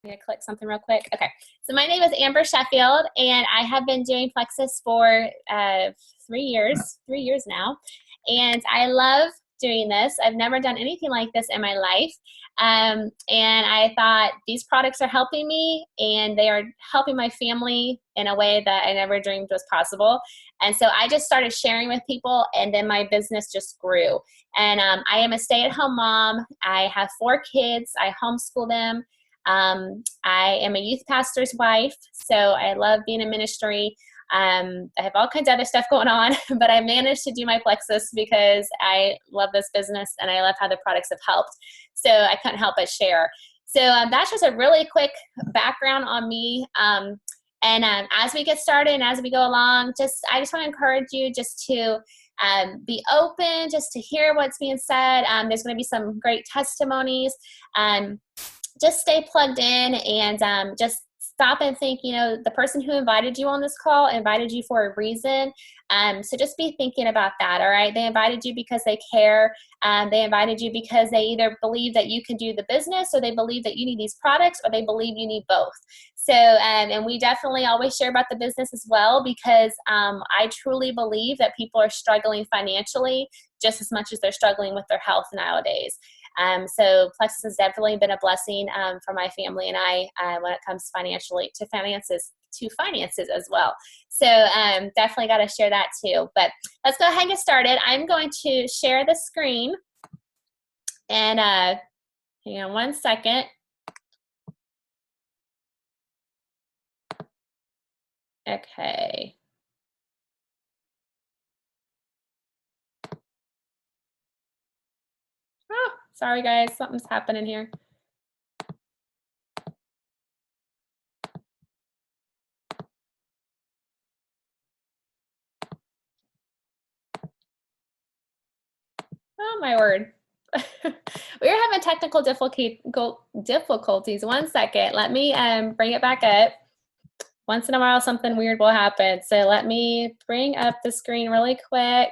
I'm gonna click something real quick. Okay, so my name is Amber Sheffield, and I have been doing Plexus for 3 years now, and I love doing this. I've never done anything like this in my life, and I thought these products are helping me, and they are helping my family in a way that I never dreamed was possible. And so I just started sharing with people, and then my business just grew. And I am a stay-at-home mom. I have 4 kids. I homeschool them. I am a youth pastor's wife, so I love being in ministry. I have all kinds of other stuff going on, but I managed to do my Plexus because I love this business and I love how the products have helped. So I couldn't help but share. So that's just a really quick background on me. As we get started and as we go along, I just want to encourage you just to be open, just to hear what's being said. There's going to be some great testimonies. Just stay plugged in and just stop and think, the person who invited you on this call invited you for a reason. So just be thinking about that, all right? They invited you because they care. They invited you because they either believe that you can do the business, or they believe that you need these products, or they believe you need both. So, and we definitely always share about the business as well, because I truly believe that people are struggling financially just as much as they're struggling with their health nowadays. So Plexus has definitely been a blessing for my family and I when it comes to finances as well. So definitely got to share that too. But let's go ahead and get started. I'm going to share the screen, and hang on one second. Okay. Oh, sorry guys, something's happening here. Oh my word. We are having technical difficulties. One second. Let me bring it back up. Once in a while, something weird will happen. So let me bring up the screen really quick.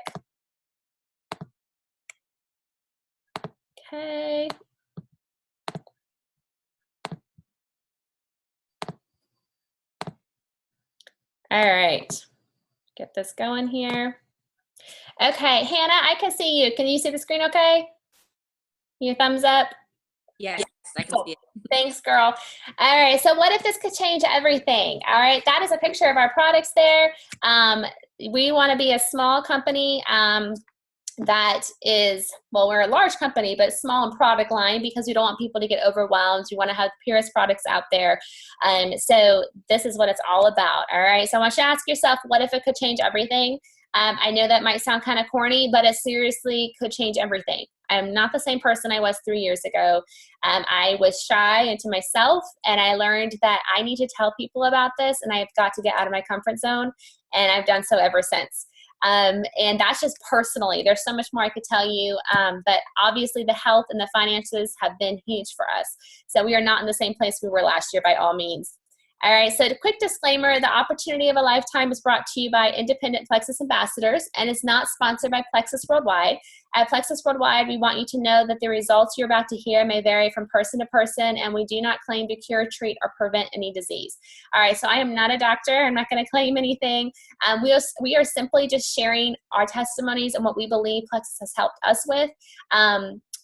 Okay. All right. Get this going here. Okay, Hannah, I can see you. Can you see the screen okay? Your thumbs up? Yes, I can see it. Thanks, girl. All right, so what if this could change everything? All right, that is a picture of our products there. We want to be a small company that is, well, we're a large company, but small in product line, because we don't want people to get overwhelmed. We want to have the purest products out there. So this is what it's all about, all right? So I want you to ask yourself, what if it could change everything? I know that might sound kind of corny, but it seriously could change everything. I'm not the same person I was 3 years ago. I was shy into myself, and I learned that I need to tell people about this, and I've got to get out of my comfort zone, and I've done so ever since. And that's just personally. There's so much more I could tell you, but obviously the health and the finances have been huge for us. So we are not in the same place we were last year by all means. All right, so the quick disclaimer, the opportunity of a lifetime is brought to you by independent Plexus ambassadors and is not sponsored by Plexus Worldwide. At Plexus Worldwide, we want you to know that the results you're about to hear may vary from person to person, and we do not claim to cure, treat, or prevent any disease. All right, so I am not a doctor. I'm not going to claim anything. We are simply just sharing our testimonies and what we believe Plexus has helped us with.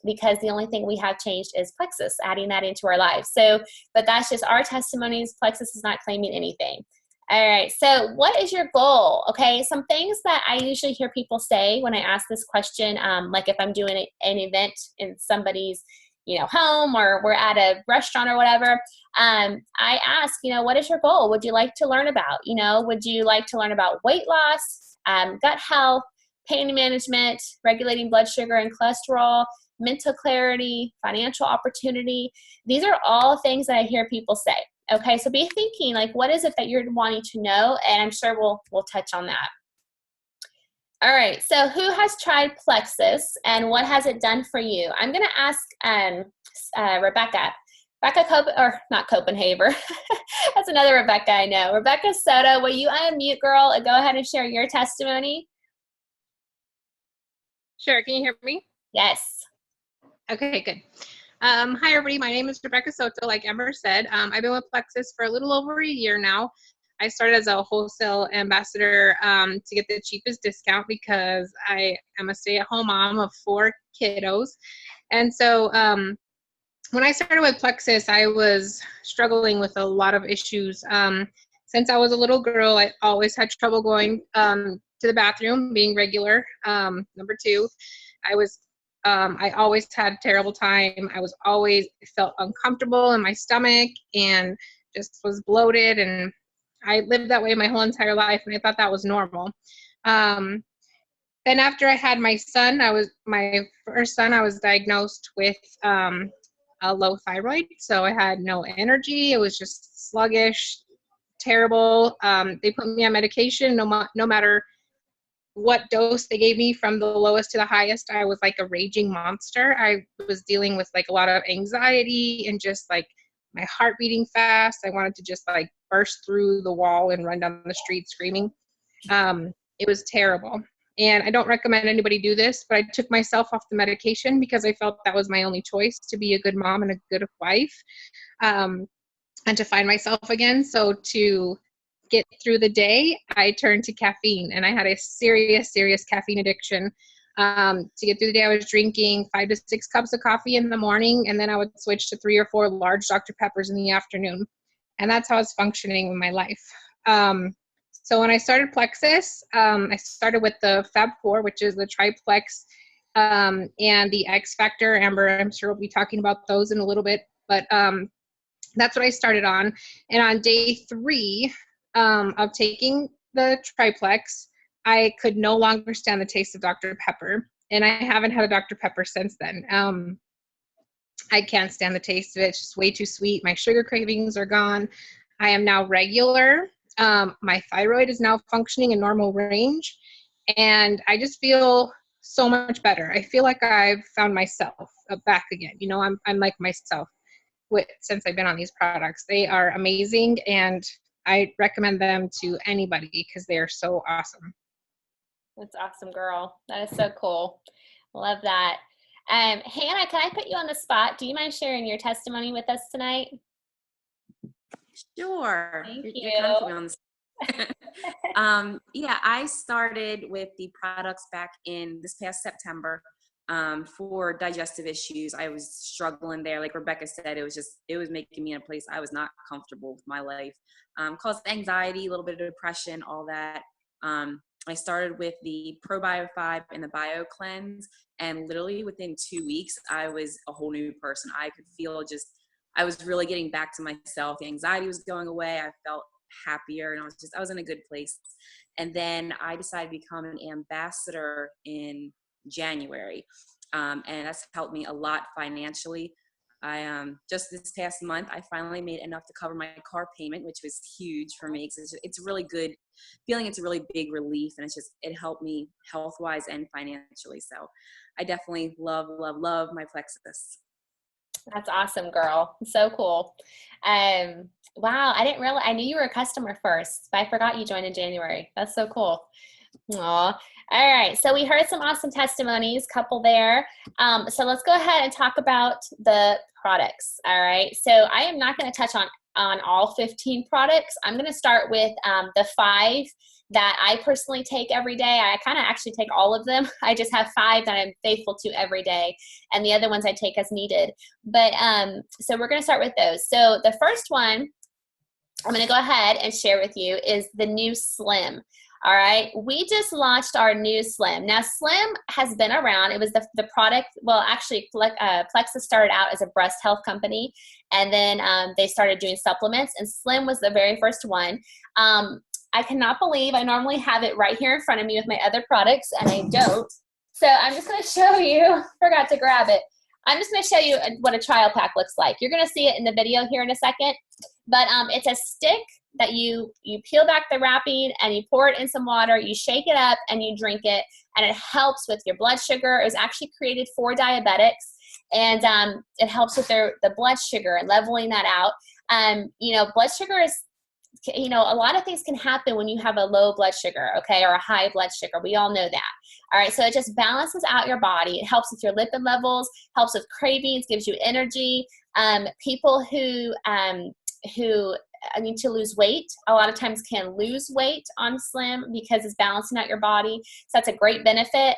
Because the only thing we have changed is Plexus, adding that into our lives. So, but that's just our testimonies. Plexus is not claiming anything. All right, so what is your goal? Okay, some things that I usually hear people say when I ask this question, like if I'm doing an event in somebody's, home, or we're at a restaurant or whatever, I ask, what is your goal? Would you like to learn about? Would you like to learn about weight loss, gut health, pain management, regulating blood sugar and cholesterol, mental clarity, financial opportunity? These are all things that I hear people say. Okay, so be thinking, like, what is it that you're wanting to know? And I'm sure we'll touch on that. All right, so who has tried Plexus and what has it done for you? I'm going to ask Rebecca not Copenhaver. That's another Rebecca I know. Rebecca Soto, will you unmute, girl, and go ahead and share your testimony? Sure, can you hear me? Yes. Okay, good. Hi, everybody. My name is Rebecca Soto, like Amber said. I've been with Plexus for a little over a year now. I started as a wholesale ambassador to get the cheapest discount because I am a stay-at-home mom of 4 kiddos. And so when I started with Plexus, I was struggling with a lot of issues. Since I was a little girl, I always had trouble going to the bathroom, being regular. Number 2, I always had a terrible time. I was always felt uncomfortable in my stomach and just was bloated. And I lived that way my whole entire life, and I thought that was normal. Then after I had my first son, I was diagnosed with a low thyroid. So I had no energy. It was just sluggish, terrible. They put me on medication. No matter what dose they gave me, from the lowest to the highest, I was like a raging monster. I was dealing with like a lot of anxiety and just like my heart beating fast. I wanted to just like burst through the wall and run down the street screaming. It was terrible. And I don't recommend anybody do this, but I took myself off the medication because I felt that was my only choice to be a good mom and a good wife, and to find myself again. So to get through the day, I turned to caffeine, and I had a serious caffeine addiction. To get through the day, I was drinking 5 to 6 cups of coffee in the morning, and then I would switch to 3 or 4 large Dr. Peppers in the afternoon. And that's how I was functioning in my life. So when I started Plexus, I started with the Fab 4, which is the triplex, and the X Factor. Amber, I'm sure we'll be talking about those in a little bit, but that's what I started on. And on day 3 of taking the triplex, I could no longer stand the taste of Dr. Pepper, and I haven't had a Dr. Pepper since then. I can't stand the taste of it. It's just way too sweet. My sugar cravings are gone. I am now regular. My thyroid is now functioning in normal range, and I just feel so much better. I feel like I've found myself back again. You know, I'm like myself since I've been on these products. They are amazing, and I recommend them to anybody because they are so awesome. That's awesome, girl. That is so cool. Love that. Hannah, can I put you on the spot? Do you mind sharing your testimony with us tonight? Sure. Thank You're kind of putting you. me on the yeah, I started with the products back in this past September for digestive issues. I was struggling there. Like Rebecca said, it was making me in a place I was not comfortable with my life. Caused anxiety, a little bit of depression, all that. I started with the Probio 5 and the Bio Cleanse, and literally within 2 weeks, I was a whole new person. I could feel I was really getting back to myself. The anxiety was going away. I felt happier, and I was in a good place. And then I decided to become an ambassador in January. And that's helped me a lot financially. I just this past month, I finally made enough to cover my car payment, which was huge for me because it's a really good feeling. It's a really big relief, and it helped me health wise and financially. So I definitely love my Plexus. That's awesome, girl. So cool. Wow, I knew you were a customer first, but I forgot you joined in January. That's so cool. Aw. All right, so we heard some awesome testimonies, couple there. So let's go ahead and talk about the products. All right, so I am not going to touch on all 15 products. I'm going to start with the 5 that I personally take every day. I kind of actually take all of them. I just have 5 that I'm faithful to every day, and the other ones I take as needed. But so we're going to start with those. So the first one I'm going to go ahead and share with you is the new Slim. All right, we just launched our new Slim. Now, Slim has been around. It was the product, well, actually, Plexus started out as a breast health company, and then they started doing supplements, and Slim was the very first one. I cannot believe I normally have it right here in front of me with my other products, and I don't. So I'm just going to show you. Forgot to grab it. I'm just going to show you what a trial pack looks like. You're going to see it in the video here in a second, but it's a stick that you peel back the wrapping and you pour it in some water, you shake it up and you drink it, and it helps with your blood sugar. It was actually created for diabetics, and it helps with the blood sugar and leveling that out. You know, blood sugar you know, a lot of things can happen when you have a low blood sugar, okay, or a high blood sugar. We all know that. All right, so it just balances out your body. It helps with your lipid levels, helps with cravings, gives you energy. People who need to lose weight, a lot of times can lose weight on Slim because it's balancing out your body. So that's a great benefit.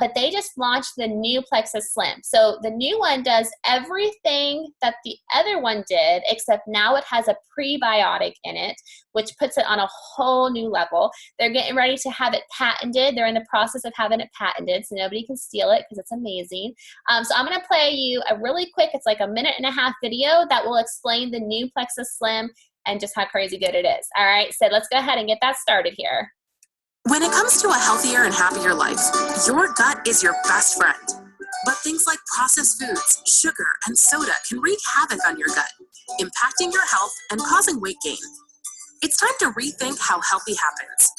But they just launched the new Plexus Slim. So the new one does everything that the other one did, except now it has a prebiotic in it, which puts it on a whole new level. They're getting ready to have it patented. They're in the process of having it patented, so nobody can steal it because it's amazing. So I'm going to play you a really quick, it's like a 1.5-minute video that will explain the new Plexus Slim and just how crazy good it is. All right, so let's go ahead and get that started here. When it comes to a healthier and happier life, your gut is your best friend. But things like processed foods, sugar, and soda can wreak havoc on your gut, impacting your health and causing weight gain. It's time to rethink how healthy happens.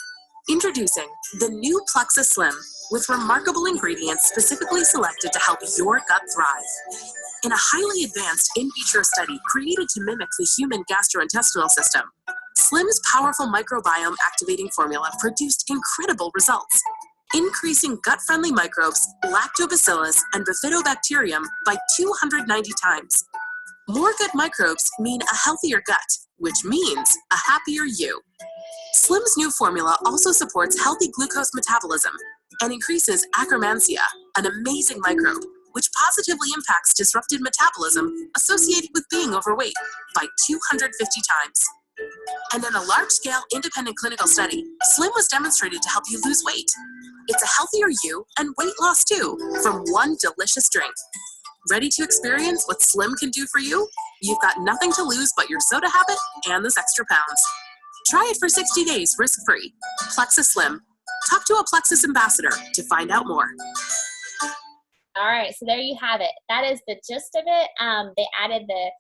Introducing the new Plexus Slim with remarkable ingredients specifically selected to help your gut thrive. In a highly advanced in vitro study created to mimic the human gastrointestinal system, Slim's powerful microbiome activating formula produced incredible results, increasing gut-friendly microbes, lactobacillus, and bifidobacterium by 290 times. More good microbes mean a healthier gut, which means a happier you. Slim's new formula also supports healthy glucose metabolism and increases Akkermansia, an amazing microbe, which positively impacts disrupted metabolism associated with being overweight by 250 times. And in a large-scale independent clinical study, Slim was demonstrated to help you lose weight. It's a healthier you and weight loss too from one delicious drink. Ready to experience what Slim can do for you? You've got nothing to lose but your soda habit and those extra pounds. Try it for 60 days risk-free. Plexus Slim. Talk to a Plexus ambassador to find out more. All right, so there you have it. That is the gist of it. They added the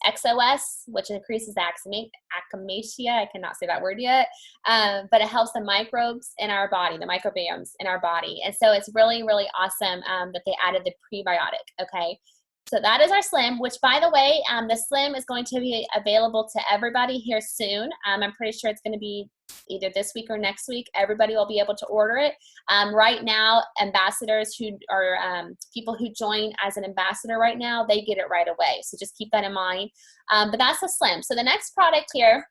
XOS, which increases achalasia. I cannot say that word yet, but it helps the microbes in our body, the microbiomes in our body. And so it's really, really awesome that they added the prebiotic, okay? So that is our Slim, which, by the way, the Slim is going to be available to everybody here soon. I'm pretty sure it's going to be either this week or next week. Everybody will be able to order it. Right now, ambassadors who are people who join as an ambassador right now, they get it right away. So just keep that in mind. But that's the Slim. So the next product here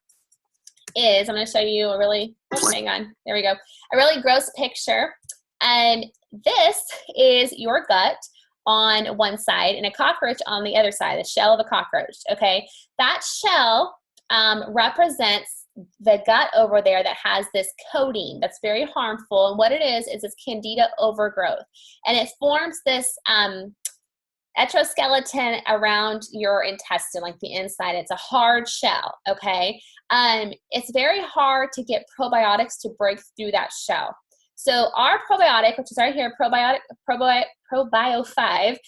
is, I'm going to show you a really, hang on, there we go, a really gross picture. And this is your gut on one side and a cockroach on the other side, the shell of a cockroach, okay? That shell represents the gut over there that has this coating that's very harmful. And what it is this candida overgrowth. And it forms this exoskeleton around your intestine, like the inside. It's a hard shell, okay? It's very hard to get probiotics to break through that shell. So our probiotic, which is right here, Probio 5,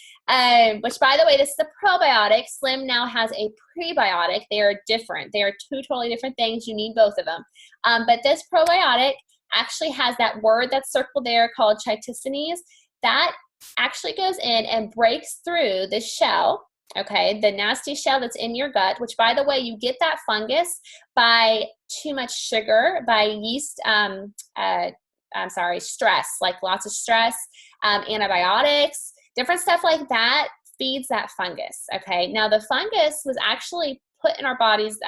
which, by the way, this is a probiotic. Slim now has a prebiotic. They are different. They are two totally different things. You need both of them. But this probiotic actually has that word that's circled there called chitosanase. That actually goes in and breaks through the shell, okay, the nasty shell that's in your gut, which, by the way, you get that fungus by too much sugar, by yeast, stress, like lots of stress, antibiotics, different stuff like that feeds that fungus, okay? Now, the fungus was actually put in our bodies,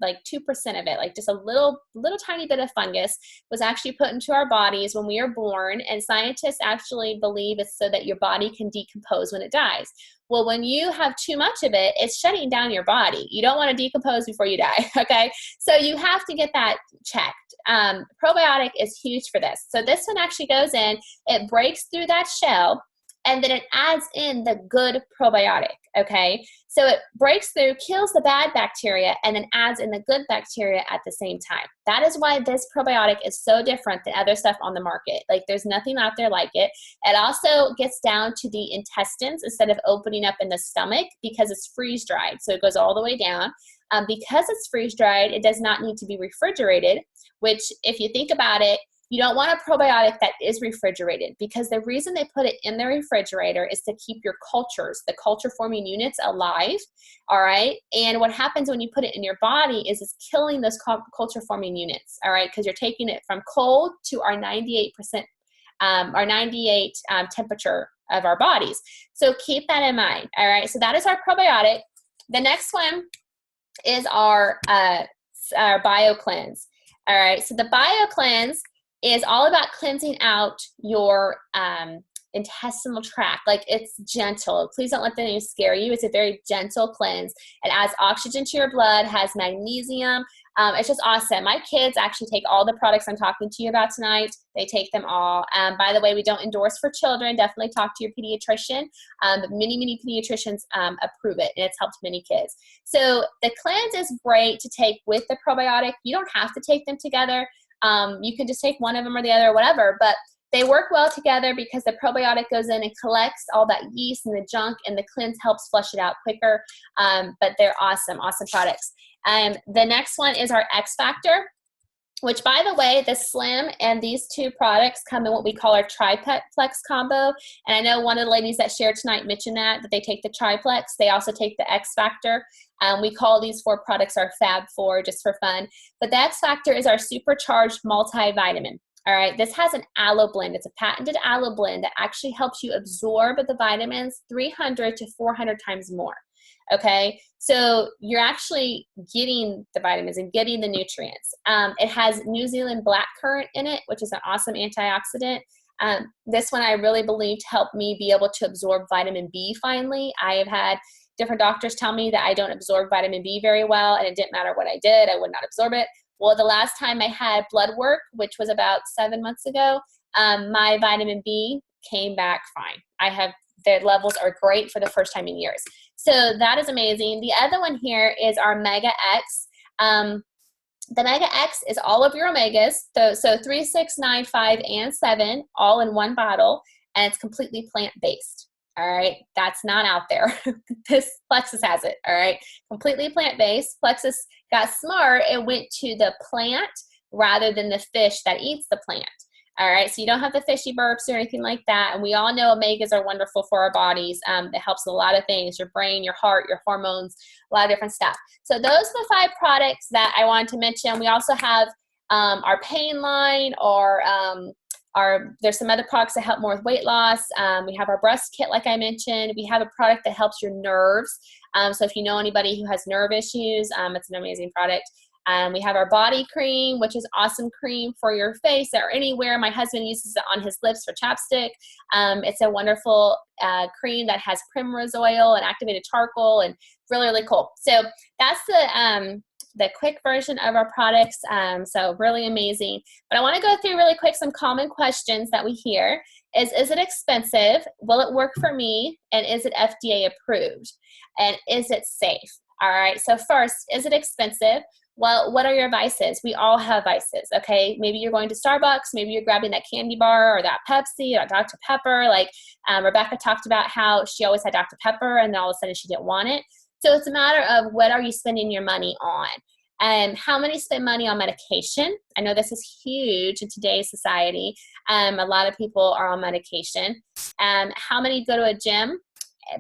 like 2% of it, like just a little tiny bit of fungus was actually put into our bodies when we are born, and scientists actually believe it's so that your body can decompose when it dies. Well, when you have too much of it, it's shutting down your body. You don't want to decompose before you die, okay? So you have to get that checked. Probiotic is huge for this. So this one actually goes in, it breaks through that shell, and then it adds in the good probiotic, okay? So it breaks through, kills the bad bacteria, and then adds in the good bacteria at the same time. That is why this probiotic is so different than other stuff on the market. Like, there's nothing out there like it. It also gets down to the intestines instead of opening up in the stomach because it's freeze-dried. So it goes all the way down. Because it's freeze-dried, it does not need to be refrigerated, which, if you think about it, You don't want a probiotic that is refrigerated, because the reason they put it in the refrigerator is to keep your cultures, the culture forming units, alive. All right. And what happens when you put it in your body is it's killing those culture forming units. All right. Because you're taking it from cold to our 98%, our 98 temperature of our bodies. So keep that in mind. All right. So that is our probiotic. The next one is our BioCleanse. All right. So the BioCleanse is all about cleansing out your intestinal tract. Like, it's gentle. Please don't let the name scare you. It's a very gentle cleanse. It adds oxygen to your blood, has magnesium. It's just awesome. My kids actually take all the products I'm talking to you about tonight. They take them all. By the way, we don't endorse for children. Definitely talk to your pediatrician. But many pediatricians approve it, and it's helped many kids. So the cleanse is great to take with the probiotic. You don't have to take them together. You can just take one of them or the other or whatever, but they work well together because the probiotic goes in and collects all that yeast and the junk, and the cleanse helps flush it out quicker. But they're awesome products. The next one is our X Factor, which, by the way, the Slim and these two products come in what we call our triplex combo. And I know one of the ladies that shared tonight mentioned that they take the triplex. They also take the X Factor. We call these 4 products our Fab 4 just for fun. But the X Factor is our supercharged multivitamin. All right, this has an aloe blend. It's a patented aloe blend that actually helps you absorb the vitamins 300 to 400 times more. Okay, so you're actually getting the vitamins and getting the nutrients. It has New Zealand blackcurrant in it, which is an awesome antioxidant. This one I really believe helped me be able to absorb vitamin B finally. I have had different doctors tell me that I don't absorb vitamin B very well, and it didn't matter what I did, I would not absorb it. Well, the last time I had blood work, which was about 7 months ago, my vitamin B came back fine. The levels are great for the first time in years. So that is amazing. The other one here is our Mega X. The Mega X is all of your omegas, so 3, 6, 9, 5, and 7, all in one bottle, and it's completely plant-based. All right, that's not out there. This Plexus has it. All right, completely plant-based. Plexus got smart and went to the plant rather than the fish that eats the plant. All right, so you don't have the fishy burps or anything like that. And we all know omegas are wonderful for our bodies. It helps with a lot of things, your brain, your heart, your hormones, a lot of different stuff. So those are the 5 products that I wanted to mention. We also have our pain line, or there's some other products that help more with weight loss. We have our breast kit, like I mentioned. We have a product that helps your nerves. So if you know anybody who has nerve issues, it's an amazing product. We have our body cream, which is awesome cream for your face or anywhere. My husband uses it on his lips for chapstick. It's a wonderful cream that has primrose oil and activated charcoal, and really, really cool. So that's the quick version of our products. So really amazing. But I want to go through really quick some common questions that we hear. Is it expensive? Will it work for me? And is it FDA approved? And is it safe? All right. So first, is it expensive? Well, what are your vices? We all have vices, okay? Maybe you're going to Starbucks. Maybe you're grabbing that candy bar or that Pepsi or Dr. Pepper. Like Rebecca talked about how she always had Dr. Pepper, and then all of a sudden she didn't want it. So it's a matter of, what are you spending your money on? And how many spend money on medication? I know this is huge in today's society. A lot of people are on medication. How many go to a gym?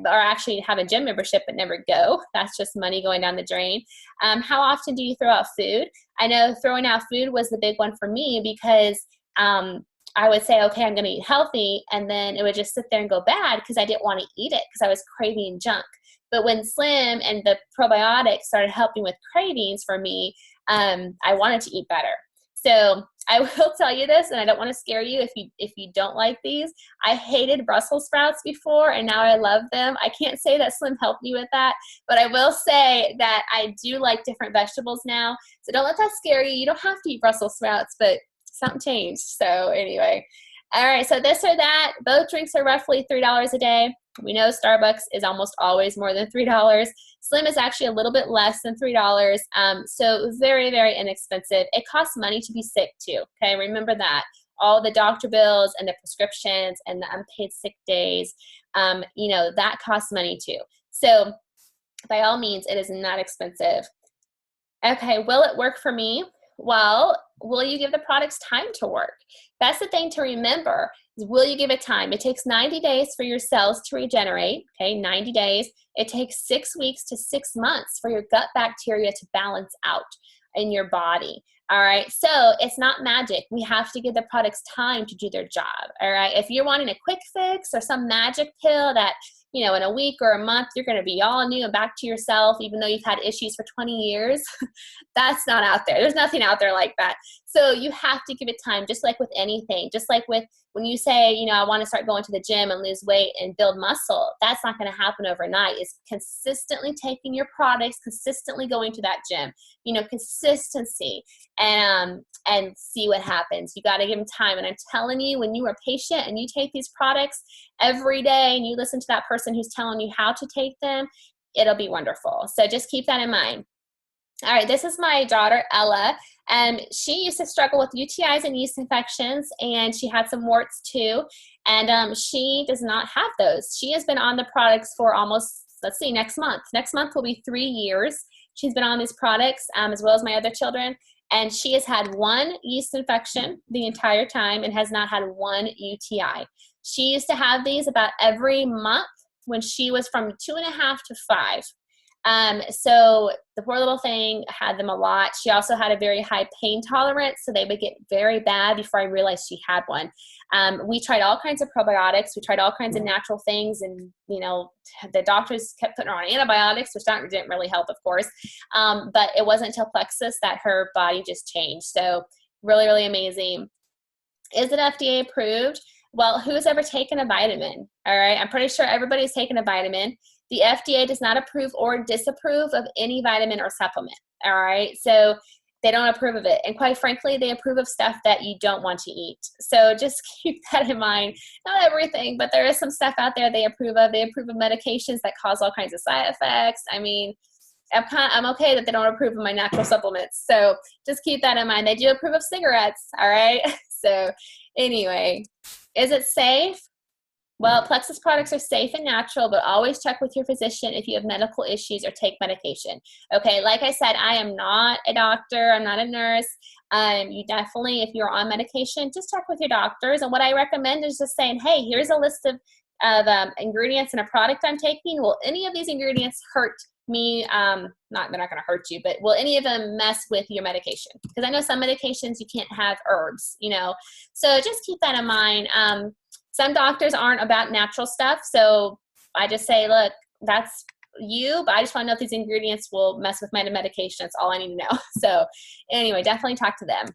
Or actually have a gym membership but never go? That's just money going down the drain. How often do you throw out food? I know throwing out food was the big one for me, because I would say, okay, I'm going to eat healthy, and then it would just sit there and go bad because I didn't want to eat it because I was craving junk. But when Slim and the probiotics started helping with cravings for me, I wanted to eat better. So I will tell you this, and I don't want to scare you if you don't like these. I hated Brussels sprouts before, and now I love them. I can't say that Slim helped me with that, but I will say that I do like different vegetables now. So don't let that scare you. You don't have to eat Brussels sprouts, but something changed. So anyway. All right, so this or that, both drinks are roughly $3 a day. We know Starbucks is almost always more than $3. Slim is actually a little bit less than $3. So very, very inexpensive. It costs money to be sick too, okay? Remember that. All the doctor bills and the prescriptions and the unpaid sick days, that costs money too. So by all means, it is not expensive. Okay, will it work for me? Well, will you give the products time to work? That's the thing to remember. Is will you give it time? It takes 90 days for your cells to regenerate, okay, 90 days. It takes 6 weeks to 6 months for your gut bacteria to balance out in your body. All right, so it's not magic. We have to give the products time to do their job. All right, if you're wanting a quick fix or some magic pill that, you know, in a week or a month, you're going to be all new and back to yourself, even though you've had issues for 20 years, that's not out there. There's nothing out there like that. So you have to give it time, just like with anything, just like with when you say, you know, I want to start going to the gym and lose weight and build muscle. That's not going to happen overnight. It's consistently taking your products, consistently going to that gym, you know, consistency, and see what happens. You got to give them time. And I'm telling you, when you are patient and you take these products every day and you listen to that person who's telling you how to take them, it'll be wonderful. So just keep that in mind. All right, this is my daughter, Ella. She used to struggle with UTIs and yeast infections, and she had some warts too. And she does not have those. She has been on the products for almost, let's see, next month. Next month will be 3 years. She's been on these products, as well as my other children. And she has had 1 yeast infection the entire time and has not had 1 UTI. She used to have these about every month when she was from 2.5 to 5. So the poor little thing had them a lot. She also had a very high pain tolerance, so they would get very bad before I realized she had one. We tried all kinds of probiotics. We tried all kinds of natural things, and, you know, the doctors kept putting her on antibiotics, which didn't really help, of course. But it wasn't until Plexus that her body just changed. So really, really amazing. Is it FDA approved? Well, who's ever taken a vitamin? All right. I'm pretty sure everybody's taken a vitamin. The FDA does not approve or disapprove of any vitamin or supplement. All right. So they don't approve of it. And quite frankly, they approve of stuff that you don't want to eat. So just keep that in mind. Not everything, but there is some stuff out there they approve of. They approve of medications that cause all kinds of side effects. I mean, I'm okay that they don't approve of my natural supplements. So just keep that in mind. They do approve of cigarettes. All right. So anyway, is it safe? Well, Plexus products are safe and natural, but always check with your physician if you have medical issues or take medication. Okay, like I said, I am not a doctor. I'm not a nurse. You definitely, if you're on medication, just check with your doctors. And what I recommend is just saying, hey, here's a list of ingredients in a product I'm taking. Will any of these ingredients hurt me? They're not going to hurt you, but will any of them mess with your medication? Because I know some medications you can't have herbs, you know. So just keep that in mind. Some doctors aren't about natural stuff, so I just say, look, that's you, but I just want to know if these ingredients will mess with my medication. That's all I need to know. So anyway, definitely talk to them.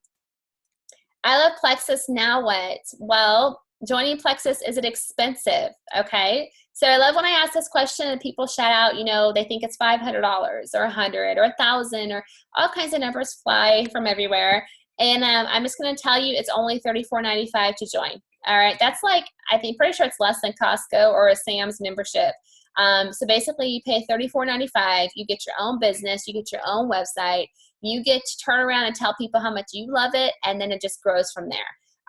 I love Plexus. Now what? Well, joining Plexus, is it expensive? Okay. So I love when I ask this question and people shout out, you know, they think it's $500 or $100 or $1,000 or all kinds of numbers fly from everywhere. And I'm just going to tell you it's only $34.95 to join. All right. That's like, pretty sure it's less than Costco or a Sam's membership. So basically you pay $34.95. You get your own business. You get your own website. You get to turn around and tell people how much you love it. And then it just grows from there.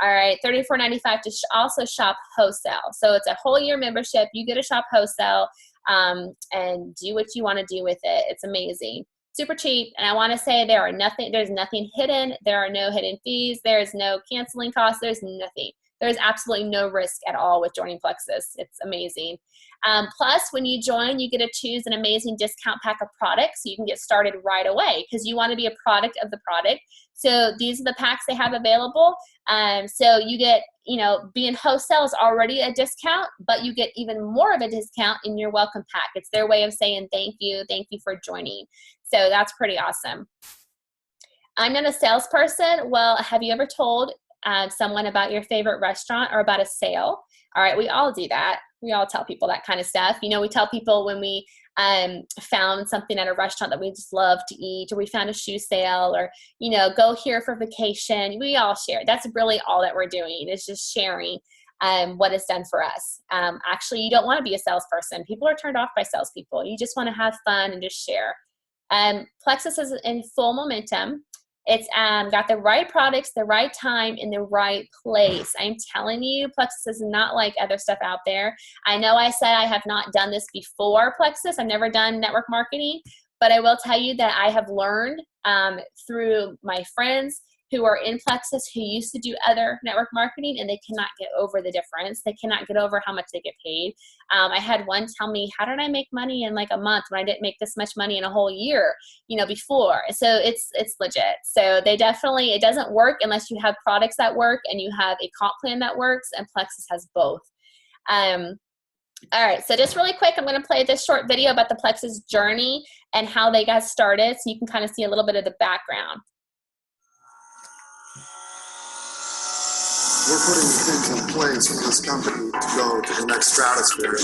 All right. $34.95 to also shop wholesale. So it's a whole year membership. You get to shop wholesale and do what you want to do with it. It's amazing. Super cheap. And I want to say there's nothing hidden. There are no hidden fees. There's no canceling costs. There's nothing. There's absolutely no risk at all with joining Plexus. It's amazing. Plus, when you join, you get to choose an amazing discount pack of products so you can get started right away because you want to be a product of the product. So these are the packs they have available. So you get, you know, being wholesale is already a discount, but you get even more of a discount in your welcome pack. It's their way of saying thank you for joining. So that's pretty awesome. I'm not a salesperson. Well, have you ever told someone about your favorite restaurant or about a sale? All right, we all do that. We all tell people that kind of stuff. You know, we tell people when we found something at a restaurant that we just love to eat, or we found a shoe sale, or, you know, go here for vacation. We all share. That's really all that we're doing is just sharing what is done for us. Actually, you don't want to be a salesperson. People are turned off by salespeople. You just want to have fun and just share. Plexus is in full momentum. It's got the right products, the right time, in the right place. I'm telling you, Plexus is not like other stuff out there. I know I said I have not done this before Plexus. I've never done network marketing, but I will tell you that I have learned through my friends who are in Plexus who used to do other network marketing, and they cannot get over the difference. They cannot get over how much they get paid. I had one tell me, how did I make money in like a month when I didn't make this much money in a whole year, before? So it's legit. So they definitely, it doesn't work unless you have products that work and you have a comp plan that works, and Plexus has both. All right, so just really quick, I'm going to play this short video about the Plexus journey and how they got started, so you can kind of see a little bit of the background. We're putting things in place for this company to go to the next stratosphere.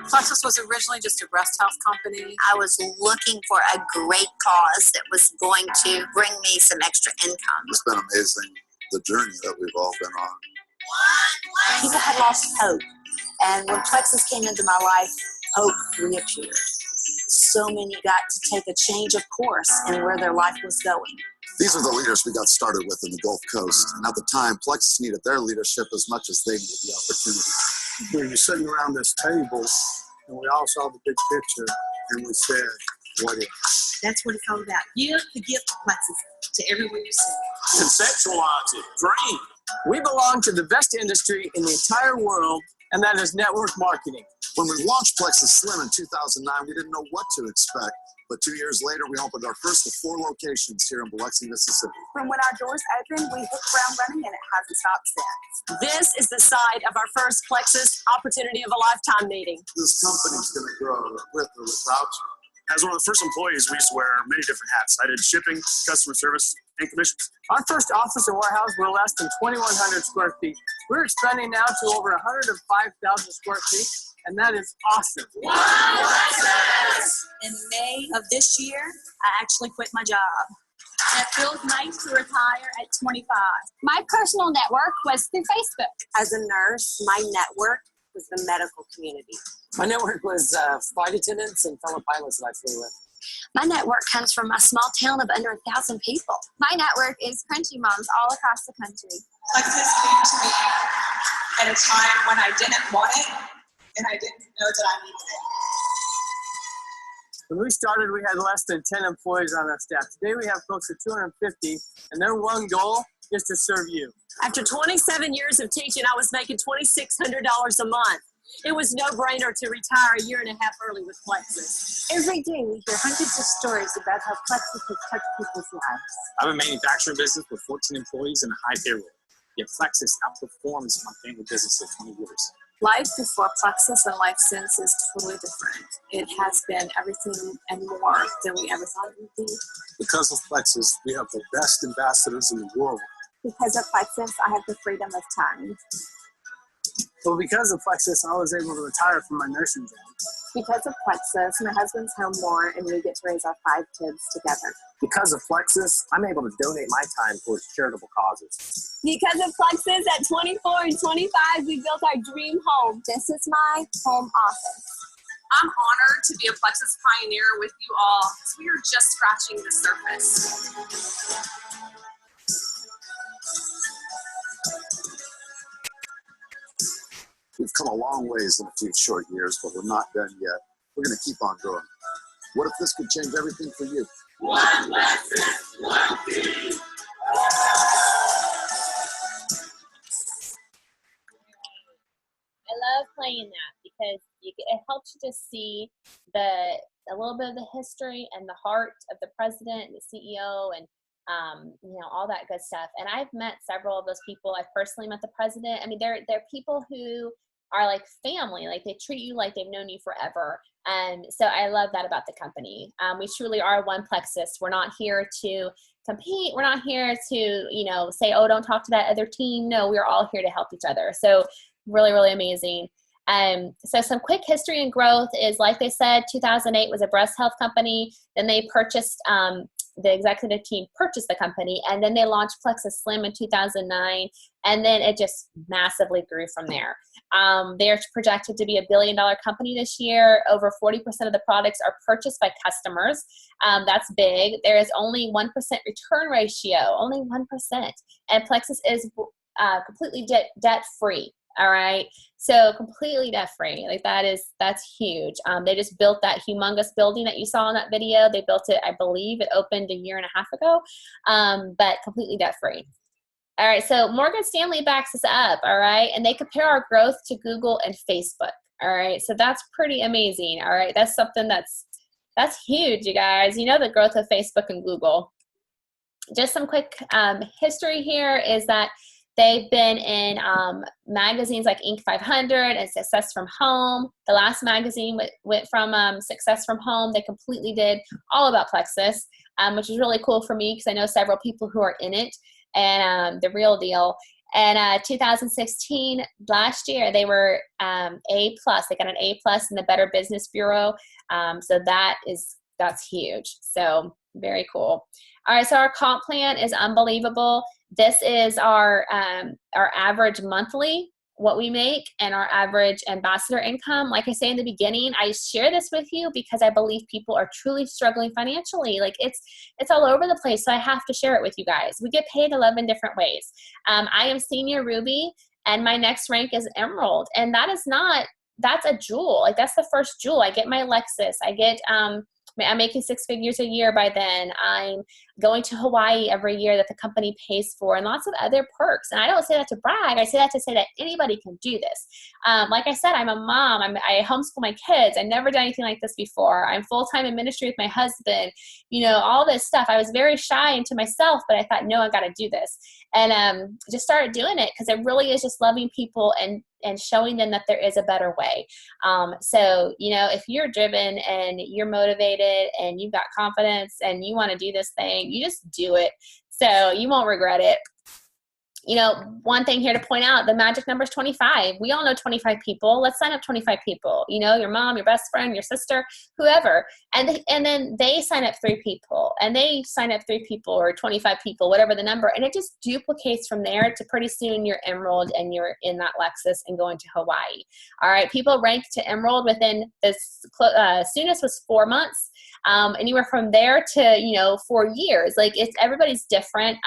Plexus was originally just a breast health company. I was looking for a great cause that was going to bring me some extra income. It's been amazing, the journey that we've all been on. People had lost hope, and when Plexus came into my life, hope reappeared. So many got to take a change of course in where their life was going. These are the leaders we got started with in the Gulf Coast, and at the time, Plexus needed their leadership as much as they needed the opportunity. We were sitting around this table, and we all saw the big picture, and we said, what if? That's what it's all about. Give the gift of Plexus to everyone you see. Conceptualize it, dream. We belong to the best industry in the entire world, and that is network marketing. When we launched Plexus Slim in 2009, we didn't know what to expect. But 2 years later, we opened our first of 4 locations here in Biloxi, Mississippi. From when our doors opened, we hit the ground running, and it hasn't stopped since. This is the side of our first Plexus Opportunity of a Lifetime meeting. This company's going to grow with or without you. As one of the first employees, we used to wear many different hats. I did shipping, customer service, and commissions. Our first office and warehouse were less than 2,100 square feet. We're expanding now to over 105,000 square feet, and that is awesome. In May of this year, I actually quit my job. And it feels nice to retire at 25. My personal network was through Facebook. As a nurse, my network was the medical community. My network was flight attendants and fellow pilots that I flew with. My network comes from a small town of under 1,000 people. My network is crunchy moms all across the country. Plexus came to me at a time when I didn't want it, and I didn't know that I needed it. When we started, we had less than 10 employees on our staff. Today, we have close to 250, and their one goal is to serve you. After 27 years of teaching, I was making $2,600 a month. It was no-brainer to retire a year and a half early with Plexus. Every day we hear hundreds of stories about how Plexus has touched people's lives. I have a manufacturing business with 14 employees and a high payroll. Yet Plexus outperforms my family business of 20 years. Life before Plexus and life since is totally different. It has been everything and more than we ever thought it would be. Because of Plexus, we have the best ambassadors in the world. Because of Plexus, I have the freedom of time. Well, because of Plexus, I was able to retire from my nursing job. Because of Plexus, my husband's home more, and we get to raise our 5 kids together. Because of Plexus, I'm able to donate my time towards charitable causes. Because of Plexus, at 24 and 25, we built our dream home. This is my home office. I'm honored to be a Plexus pioneer with you all, because we are just scratching the surface. We've come a long ways in a few short years, but we're not done yet. We're going to keep on growing. What if this could change everything for you? I love playing that because it helps you to see a little bit of the history and the heart of the president and the CEO and all that good stuff. And I've met several of those people. I've personally met the president. I mean, they're people who are like family, like they treat you like they've known you forever. And so I love that about the company. We truly are one Plexus. We're not here to compete. We're not here to, say, oh, don't talk to that other team. No, we're all here to help each other. So really, really amazing. So some quick history and growth is, like they said, 2008 was a breast health company. Then they purchased, the executive team purchased the company, and then they launched Plexus Slim in 2009, and then it just massively grew from there. They're projected to be a $1 billion company this year. Over 40% of the products are purchased by customers. That's big. There is only 1% return ratio, only 1%, and Plexus is completely debt-free. All right. So completely debt free. Like that's huge. They just built that humongous building that you saw in that video. They built it, I believe it opened a year and a half ago, but completely debt free. All right. So Morgan Stanley backs us up. All right. And they compare our growth to Google and Facebook. All right. So that's pretty amazing. All right. That's something that's huge, you guys. You know, the growth of Facebook and Google. Just some quick history here is that they've been in magazines like Inc. 500 and Success from Home. The last magazine went from Success from Home. They completely did all about Plexus, which is really cool for me because I know several people who are in it, and the real deal. And 2016, last year, they were A+. They got an A+ in the Better Business Bureau. So that's huge. So very cool. All right, so our comp plan is unbelievable. This is our average monthly, what we make, and our average ambassador income. Like I say in the beginning, I share this with you because I believe people are truly struggling financially. Like it's all over the place, so I have to share it with you guys. We get paid 11 different ways. I am senior Ruby, and my next rank is Emerald, and that's a jewel. Like that's the first jewel. I get my Lexus. I'm making 6 figures a year by then. I'm going to Hawaii every year that the company pays for, and lots of other perks. And I don't say that to brag. I say that to say that anybody can do this. Like I said, I'm a mom. I homeschool my kids. I've never done anything like this before. I'm full-time in ministry with my husband. You know, all this stuff. I was very shy into myself, but I thought, no, I got to do this. And just started doing it because it really is just loving people and showing them that there is a better way. So, you know, if you're driven and you're motivated and you've got confidence and you want to do this thing, you just do it. So you won't regret it. You know, one thing here to point out, the magic number is 25. We all know 25 people. Let's sign up 25 people. You know, your mom, your best friend, your sister, whoever. And then they sign up 3 people, and they sign up 3 people or 25 people, whatever the number. And it just duplicates from there to pretty soon you're Emerald and you're in that Lexus and going to Hawaii. All right. People rank to Emerald within this soonest was 4 months. Anywhere from there to, 4 years. Like everybody's different.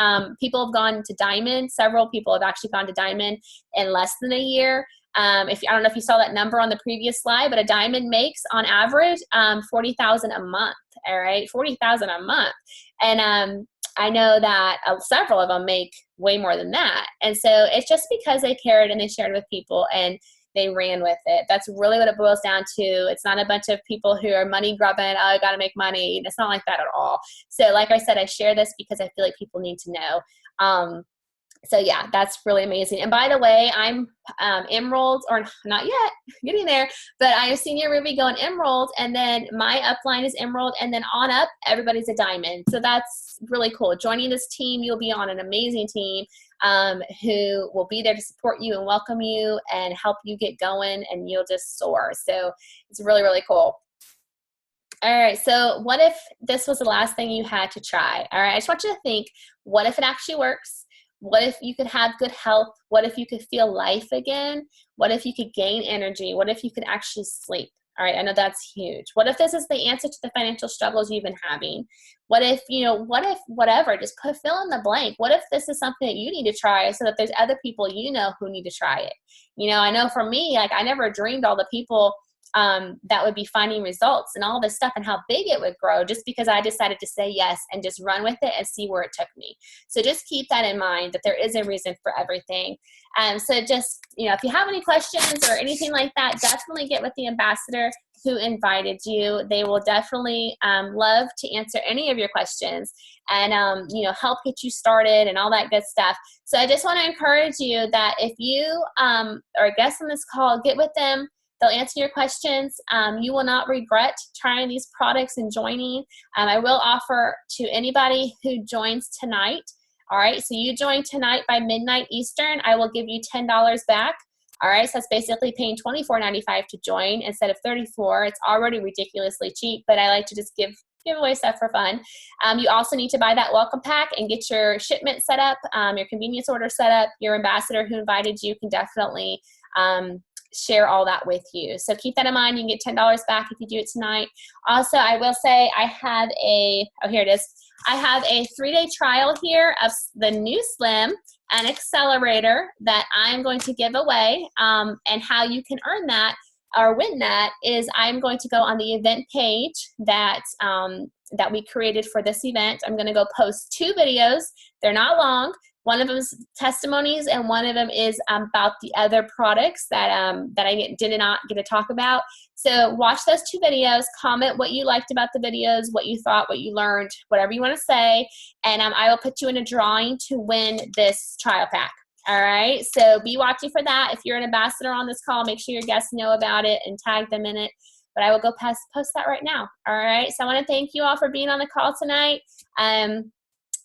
People have gone to Diamond. Several people have actually gone to Diamond in less than a year. I don't know if you saw that number on the previous slide, but a Diamond makes on average $40,000 a month. All right, $40,000 a month, and I know that several of them make way more than that. And so it's just because they cared and they shared with people and they ran with it. That's really what it boils down to. It's not a bunch of people who are money grubbing. Oh, I got to make money. It's not like that at all. So like I said, I share this because I feel like people need to know. So yeah, that's really amazing. And by the way, I'm Emerald, or not yet, getting there, but I am Senior Ruby going Emerald, and then my upline is Emerald, and then on up, everybody's a Diamond. So that's really cool. Joining this team, you'll be on an amazing team who will be there to support you and welcome you and help you get going, and you'll just soar. So it's really, really cool. All right, so what if this was the last thing you had to try? All right, I just want you to think, what if it actually works? What if you could have good health? What if you could feel life again? What if you could gain energy? What if you could actually sleep? All right, I know that's huge. What if this is the answer to the financial struggles you've been having? What if, whatever, just fill in the blank. What if this is something that you need to try so that there's other people who need to try it? I know for me, like I never dreamed all the people that would be finding results and all this stuff and how big it would grow just because I decided to say yes and just run with it and see where it took me. So just keep that in mind, that there is a reason for everything. So just, if you have any questions or anything like that, definitely get with the ambassador who invited you. They will definitely love to answer any of your questions and, help get you started and all that good stuff. So I just want to encourage you that if you are a guest on this call, get with them. They'll answer your questions. You will not regret trying these products and joining. I will offer to anybody who joins tonight. All right, so you join tonight by midnight Eastern, I will give you $10 back. All right, so that's basically paying $24.95 to join instead of $34. It's already ridiculously cheap, but I like to just give away stuff for fun. You also need to buy that welcome pack and get your shipment set up, your convenience order set up. Your ambassador who invited you can definitely share all that with you. So keep that in mind. You can get $10 back if you do it tonight. Also, I will say I have here it is. I have a 3-day trial here of the new Slim. an accelerator that I'm going to give away. And how you can earn that or win that is I'm going to go on the event page that that we created for this event. I'm going to go post 2 videos. They're not long. One of them is testimonies, and one of them is about the other products that that I did not get to talk about. So watch those 2 videos, comment what you liked about the videos, what you thought, what you learned, whatever you want to say, and I will put you in a drawing to win this trial pack. All right, so be watching for that. If you're an ambassador on this call, make sure your guests know about it and tag them in it. But I will go post that right now. All right, so I want to thank you all for being on the call tonight. And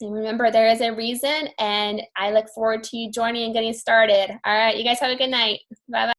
remember, there is a reason, and I look forward to you joining and getting started. All right, you guys have a good night. Bye-bye.